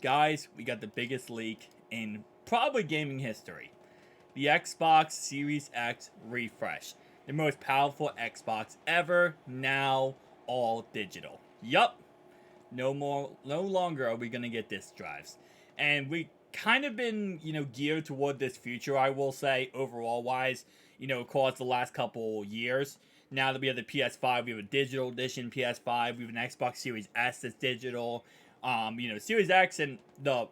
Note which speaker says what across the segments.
Speaker 1: Guys, we got the biggest leak in probably gaming history. The Xbox Series X refresh. The most powerful Xbox ever, now all digital. Yup, no longer are we gonna get disk drives. And we kind of been, geared toward this future, I will say, overall wise, across the last couple years. Now that we have the PS5, we have a digital edition PS5, we have an Xbox Series S that's digital. Series X and the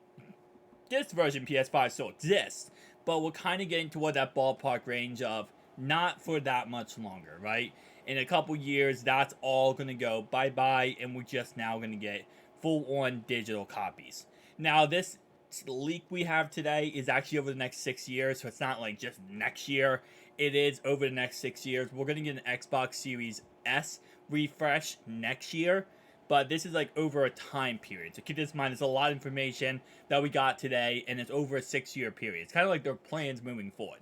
Speaker 1: this version PS5 still exists, but we're kind of getting toward that ballpark range of not for that much longer, right? In a couple years, that's all going to go bye bye, and we're just now going to get full on digital copies. Now, this leak we have today is actually over the next 6 years, so it's not like just next year. It is over the next 6 years. We're going to get an Xbox Series S refresh next year, but this is like over a time period. So keep this in mind, there's a lot of information that we got today, and it's over a 6 year period. It's kind of like their plans moving forward.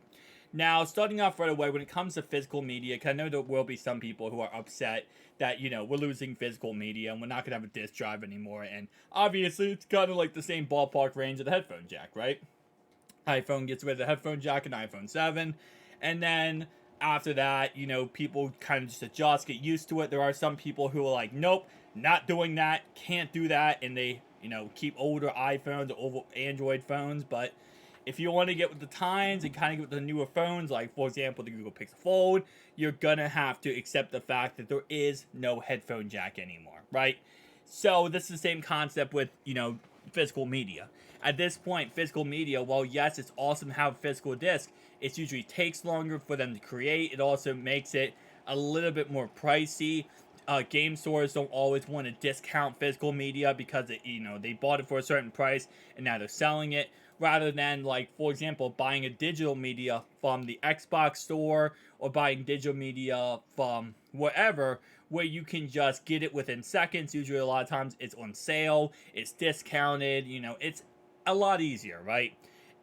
Speaker 1: Now, starting off right away, when it comes to physical media, because I know there will be some people who are upset that, we're losing physical media and we're not going to have a disk drive anymore. And obviously, it's kind of like the same ballpark range of the headphone jack, right? iPhone gets rid of the headphone jack in iPhone 7. And then after that, people kind of just adjust, get used to it. There are some people who are like, nope, not doing that, can't do that. And they, keep older iPhones or older Android phones. But if you want to get with the times and kind of get with the newer phones, like for example the Google Pixel Fold, you're gonna have to accept the fact that there is no headphone jack anymore, right? So this is the same concept with physical media. At this point, physical media, while yes, it's awesome to have a physical disc, it usually takes longer for them to create. It also makes it a little bit more pricey. Game stores don't always want to discount physical media because they bought it for a certain price and now they're selling it, rather than, like, for example, buying a digital media from the Xbox store or buying digital media from wherever, where you can just get it within seconds. Usually a lot of times it's on sale, it's discounted, it's a lot easier, right?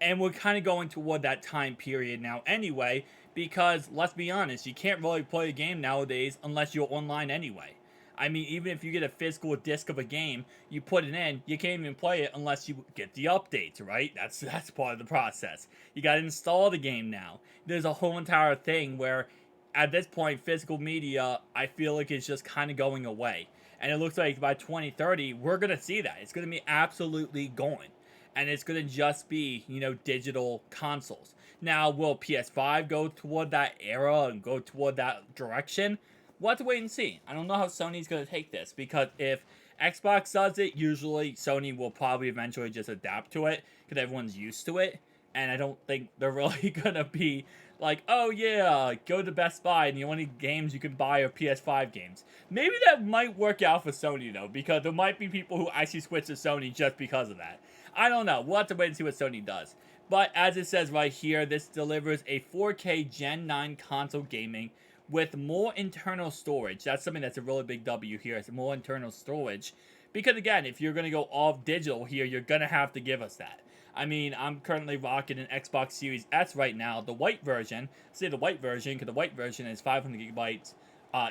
Speaker 1: And we're kind of going toward that time period now anyway, because let's be honest, you can't really play a game nowadays unless you're online anyway. I mean, even if you get a physical disc of a game, you put it in, you can't even play it unless you get the updates, right? That's part of the process. You got to install the game now. There's a whole entire thing where, at this point, physical media, I feel like it's just kind of going away. And it looks like by 2030, we're going to see that. It's going to be absolutely gone. And it's going to just be, digital consoles. Now, will PS5 go toward that era and go toward that direction? We'll have to wait and see. I don't know how Sony's going to take this, because if Xbox does it, usually Sony will probably eventually just adapt to it because everyone's used to it. And I don't think they're really going to be like, oh yeah, go to Best Buy and the only games you can buy are PS5 games. Maybe that might work out for Sony though, because there might be people who actually switch to Sony just because of that. I don't know. We'll have to wait and see what Sony does. But as it says right here, this delivers a 4K Gen 9 console gaming with more internal storage. That's something that's a really big W here. It's more internal storage. Because again, if you're going to go all digital here, you're going to have to give us that. I mean, I'm currently rocking an Xbox Series S right now, the white version. I say the white version because the white version is 500 gigabytes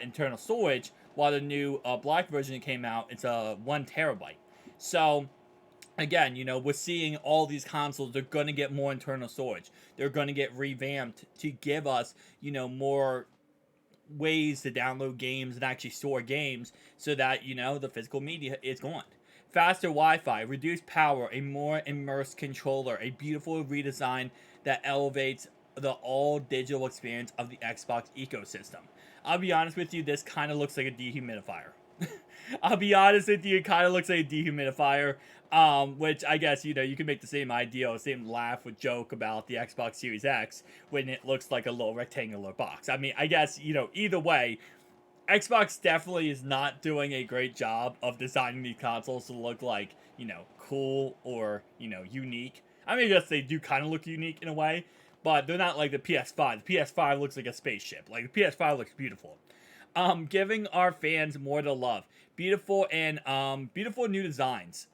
Speaker 1: internal storage, while the new black version that came out, it's a 1 terabyte. So again, we're seeing all these consoles, they're going to get more internal storage. They're going to get revamped to give us, more ways to download games and actually store games so that, the physical media is gone. Faster Wi-Fi, reduced power, a more immersed controller, a beautiful redesign that elevates the all-digital experience of the Xbox ecosystem. I'll be honest with you, this kind of looks like a dehumidifier. I'll be honest with you, it kind of looks like a dehumidifier. Which I guess, you can make the same idea, same laugh or joke about the Xbox Series X when it looks like a little rectangular box. I mean, I guess, either way, Xbox definitely is not doing a great job of designing these consoles to look like, cool or, unique. I mean, I guess they do kind of look unique in a way, but they're not like the PS5. The PS5 looks like a spaceship. Like, the PS5 looks beautiful. Giving our fans more to love. Beautiful new designs.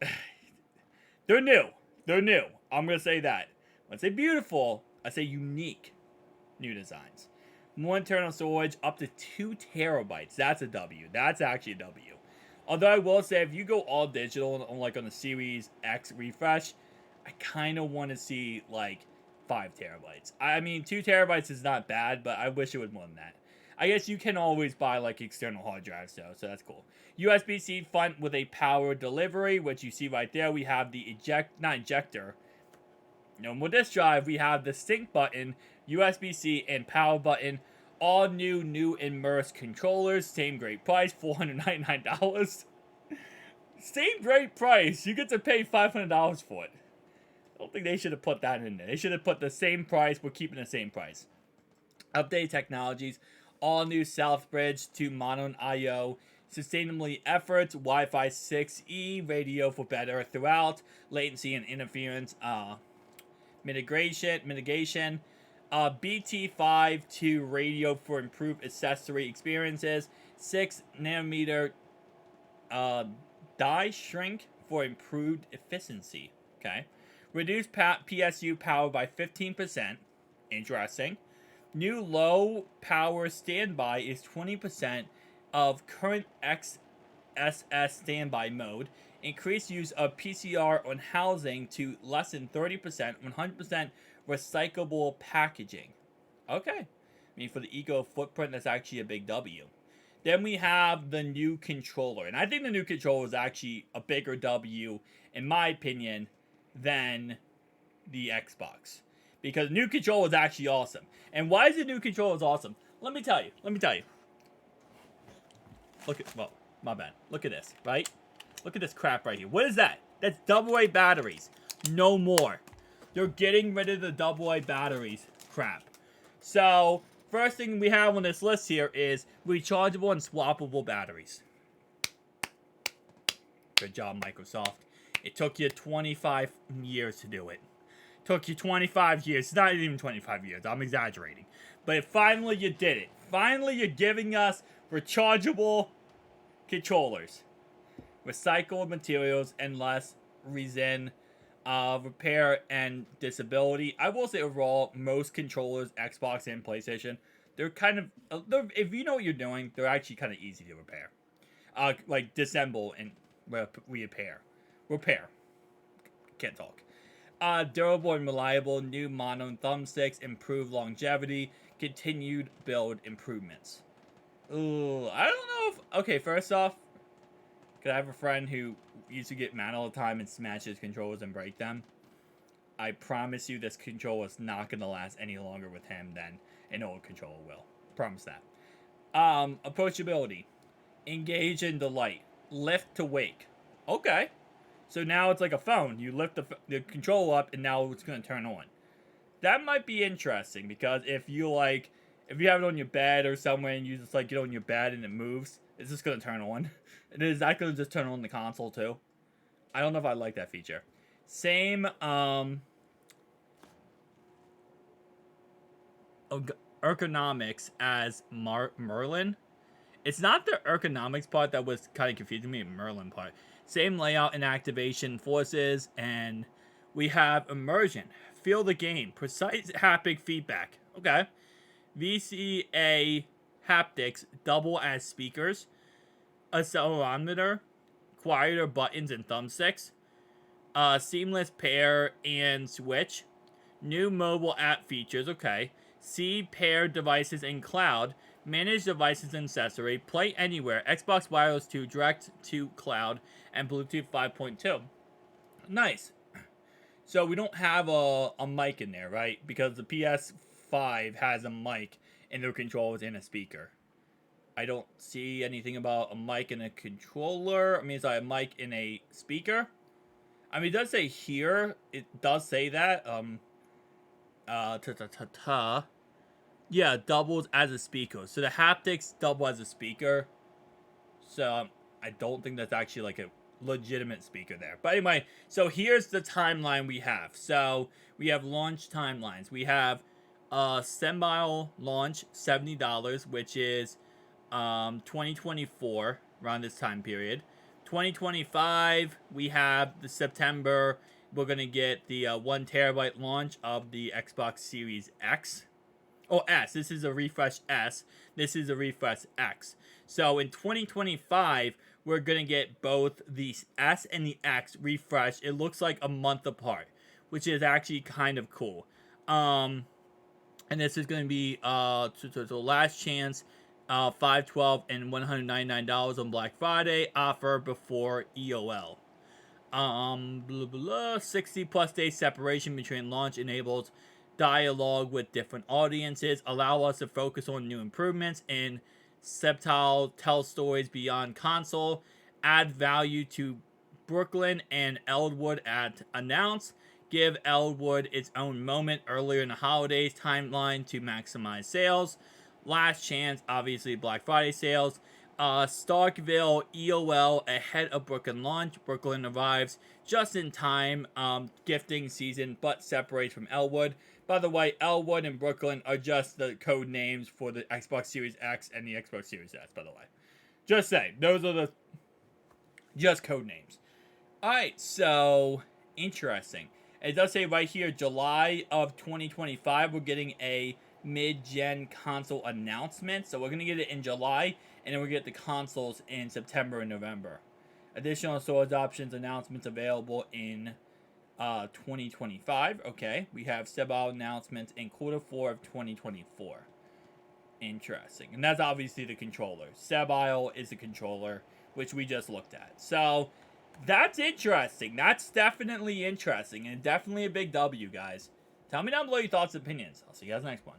Speaker 1: They're new. They're new. I'm going to say that. When I say beautiful, I say unique new designs. More internal storage, up to 2 terabytes. That's a W. That's actually a W. Although I will say, if you go all digital on the Series X refresh, I kind of want to see like 5 terabytes. I mean, 2 terabytes is not bad, but I wish it was more than that. I guess you can always buy like external hard drives though, so that's cool. USB-C front with a power delivery, which you see right there. We have the no more disk drive. We have the sync button, USB-C, and power button. All new immersed controllers. Same great price, $499. Same great price. You get to pay $500 for it. I don't think they should have put that in there. They should have put the same price. We're keeping the same price. Update technologies. All new Southbridge to Mono I/O. Sustainability efforts. Wi-Fi 6E. Radio for better throughout. Latency and interference. Mitigation. BT5 radio for improved accessory experiences. 6nm die shrink for improved efficiency. Okay. Reduce PSU power by 15%. Interesting. New low power standby is 20% of current XSS standby mode. Increased use of PCR on housing to less than 30%, 100% recyclable packaging. Okay. I mean, for the eco footprint, that's actually a big W. Then we have the new controller. And I think the new controller is actually a bigger W, in my opinion, than the Xbox. Because the new controller is actually awesome. And why is the new controller awesome? Let me tell you. Look at, well, my bad. Look at this, right? Look at this crap right here. What is that? That's AA batteries. No more. They're getting rid of the AA batteries crap. So, first thing we have on this list here is rechargeable and swappable batteries. Good job, Microsoft. It took you 25 years to do it. Took you 25 years. It's not even 25 years. I'm exaggerating. But finally you did it. Finally you're giving us rechargeable controllers. Recycled materials and less resin repair and disability. I will say overall, most controllers, Xbox and PlayStation, they're kind of, if you know what you're doing, they're actually kind of easy to repair. Like disassemble and repair. Can't talk. Durable and reliable, new mono thumbsticks, improved longevity, continued build improvements. Ooh, I don't know if... Okay, first off, because I have a friend who used to get mad all the time and smash his controllers and break them. I promise you this controller is not going to last any longer with him than an old controller will. Promise that. Approachability. Engage in delight. Lift to wake. Okay. So now it's like a phone. You lift the controller up and now it's going to turn on. That might be interesting because if you have it on your bed or somewhere and you just like get on your bed and it moves, it's just going to turn on. And is that going to just turn on the console too? I don't know if I like that feature. Same ergonomics as Merlin. It's not the ergonomics part that was kind of confusing me, Merlin part. Same layout and activation forces, and we have immersion. Feel the game. Precise haptic feedback. Okay. VCA haptics double as speakers. Accelerometer. Quieter buttons and thumbsticks. Seamless pair and switch. New mobile app features. Okay. See pair devices in cloud. Manage devices and accessory. Play anywhere. Xbox Wireless 2 direct to cloud. And Bluetooth 5.2. Nice. So we don't have a mic in there, right? Because the PS5 has a mic in their controllers and a speaker. I don't see anything about a mic in a controller. I mean, it's like a mic in a speaker. I mean, it does say here. It does say that. Yeah, doubles as a speaker. So the haptics double as a speaker. So I don't think that's actually like a legitimate speaker there. But anyway, so here's the timeline we have. So we have launch timelines. We have Sembile launch, $70, which is 2024, around this time period. 2025, we have the September. We're going to get the 1 terabyte launch of the Xbox Series X. Oh, S. This is a refresh S. This is a refresh X. So in 2025, we're going to get both the S and the X refreshed. It looks like a month apart, which is actually kind of cool. And this is going to be so last chance, $512 and $199 on Black Friday offer before EOL. Blah, blah, blah. 60 plus day separation between launch enables dialogue with different audiences, allow us to focus on new improvements in subtle tell stories beyond console, add value to Brooklyn and Eldwood at announce, give Eldwood its own moment earlier in the holidays timeline to maximize sales. Last chance, obviously Black Friday sales. Starkville EOL ahead of Brooklyn launch. Brooklyn arrives just in time, gifting season, but separates from Elwood. By the way, Elwood and Brooklyn are just the code names for the Xbox Series X and the Xbox Series S, by the way. Just saying, those are the just code names. Alright, so interesting. It does say right here, July of 2025, we're getting a mid-gen console announcement. So we're going to get it in July, and then we'll get the consoles in September and November. Additional storage options announcements available in 2025. Okay, we have Sebile announcements in Q4 of 2024. Interesting. And that's obviously the controller. Sebile is the controller, which we just looked at. So that's interesting. That's definitely interesting, and definitely a big W, guys. Tell me down below your thoughts and opinions. I'll see you guys next one.